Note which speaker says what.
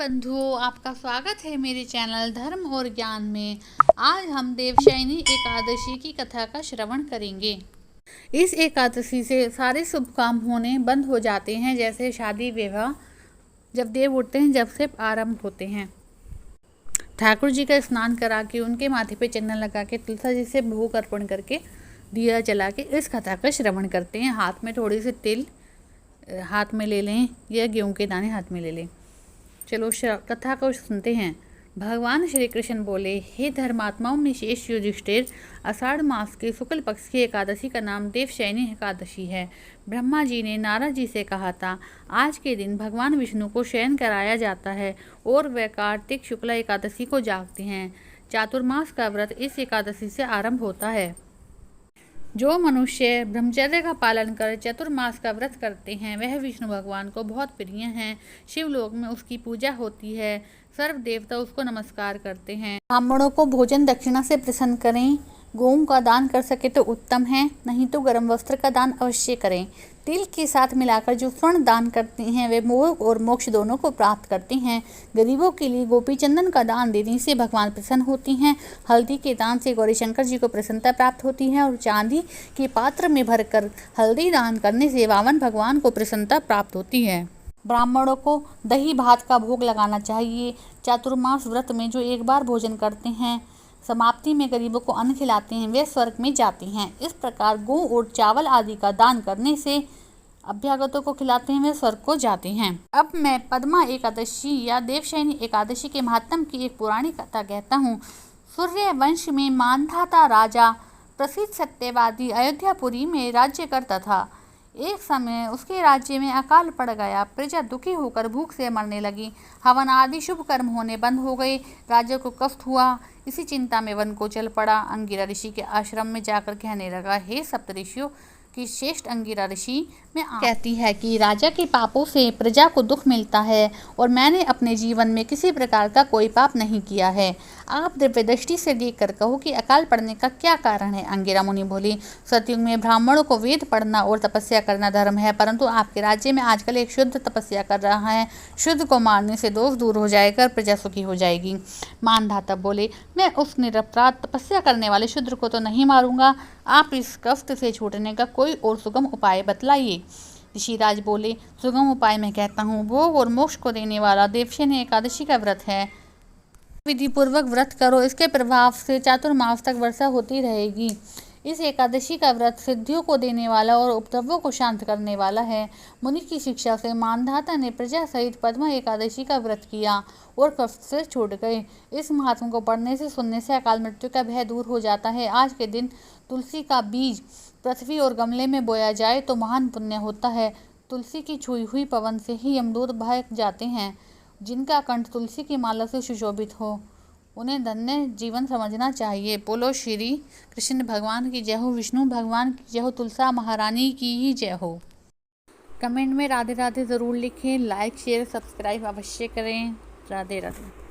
Speaker 1: बंधुओं, आपका स्वागत है मेरे चैनल धर्म और ज्ञान में। आज हम देवशयनी एकादशी की कथा का श्रवण करेंगे। इस एकादशी से सारे शुभ काम होने बंद हो जाते हैं, जैसे शादी विवाह जब देव उठते हैं जब से आरंभ होते हैं। ठाकुर जी का स्नान करा के उनके माथे पे चंदन लगा के तुलसी जी से भोग अर्पण करके दिया जला के इस कथा का श्रवण करते हैं। हाथ में थोड़ी सी तिल हाथ में ले लें या गेहूं के दाने हाथ में ले लें। चलो कथा को सुनते हैं। भगवान श्री कृष्ण बोले, हे धर्मात्माओं में शेष युधिष्ठिर, आषाढ़ मास के शुक्ल पक्ष की एकादशी का नाम देवशयनी एकादशी है। ब्रह्मा जी ने नारद जी से कहा था, आज के दिन भगवान विष्णु को शयन कराया जाता है और वे कार्तिक शुक्ला एकादशी को जागते हैं। चातुर्मास का व्रत इस एकादशी से आरंभ होता है। जो मनुष्य ब्रह्मचर्य का पालन कर चतुर्मास का व्रत करते हैं वह विष्णु भगवान को बहुत प्रिय हैं। शिवलोक में उसकी पूजा होती है। सर्व देवता उसको नमस्कार करते हैं। ब्राह्मणों को भोजन दक्षिणा से प्रसन्न करें। गौओं का दान कर सके तो उत्तम है, नहीं तो गर्म वस्त्र का दान अवश्य करें। तिल के साथ मिलाकर जो स्वर्ण दान करते हैं वे मोह और मोक्ष दोनों को प्राप्त करते हैं। गरीबों के लिए गोपी चंदन का दान देने से भगवान प्रसन्न होती हैं। हल्दी के दान से गौरी शंकर जी को प्रसन्नता प्राप्त होती है और चांदी के पात्र में भरकर हल्दी दान करने से वामन भगवान को प्रसन्नता प्राप्त होती है। ब्राह्मणों को दही भात का भोग लगाना चाहिए। चातुर्मास व्रत में जो एक बार भोजन करते हैं समाप्ति में गरीबों को अन्न खिलाते हैं वे स्वर्ग में जाते हैं। इस प्रकार गौ और चावल आदि का दान करने से अभ्यागतों को खिलाते हैं वे स्वर्ग को जाते हैं। अब मैं पद्मा एकादशी या देवशयनी एकादशी के महात्म की एक पुरानी कथा कहता हूँ। सूर्य वंश में मानधाता राजा प्रसिद्ध सत्यवादी अयोध्यापुरी में राज्य करता था। एक समय उसके राज्य में अकाल पड़ गया। प्रजा दुखी होकर भूख से मरने लगी। हवन आदि शुभ कर्म होने बंद हो गए। राजा को कष्ट हुआ। इसी चिंता में वन को चल पड़ा। अंगिरा ऋषि के आश्रम में जाकर कहने लगा, हे सप्तऋषियों की श्रेष्ठ अंगिरा ऋषि में कहती है कि राजा के पापों से प्रजा को दुख मिलता है और मैंने अपने जीवन में किसी प्रकार का कोई पाप नहीं किया है। आप दिव्य दृष्टि से देखकर कहो कि अकाल पड़ने का क्या कारण है। अंगिरा मुनि बोली, सतयुग में ब्राह्मणों को वेद पढ़ना और तपस्या करना धर्म है, परंतु आपके राज्य में आजकल एक शुद्ध तपस्या कर रहा है। शुद्ध को मारने से दोष दूर हो जाएगा, प्रजा सुखी हो जाएगी। मानधाता बोले, मैं उस निरपराध तपस्या करने वाले शूद्र को तो नहीं मारूंगा। आप इस कष्ट से छूटने का कोई और सुगम उपाय बतलाइए। ऋषिराज बोले, सुगम उपाय मैं कहता हूँ। भोग और मोक्ष को देने वाला देवशयनी एकादशी का व्रत है। विधि पूर्वक व्रत करो, इसके प्रभाव से चातुर्मास तक वर्षा होती रहेगी। इस एकादशी का व्रत सिद्धियों को देने वाला और उपद्रवों को शांत करने वाला है। मुनि की शिक्षा से मानधाता ने प्रजा सहित पद्मा एकादशी का व्रत किया और कष्ट से छूट गए। इस महात्म को पढ़ने से सुनने से अकाल मृत्यु का भय दूर हो जाता है। आज के दिन तुलसी का बीज पृथ्वी और गमले में बोया जाए तो महान पुण्य होता है। तुलसी की छुई हुई पवन से ही यमदूत भाग जाते हैं। जिनका कंठ तुलसी की माला से सुशोभित हो उन्हें धन्य जीवन समझना चाहिए। बोलो श्री कृष्ण भगवान की जय हो, विष्णु भगवान की जय हो, तुलसा महारानी की ही जय हो। कमेंट में राधे राधे ज़रूर लिखें। लाइक शेयर सब्सक्राइब अवश्य करें। राधे राधे।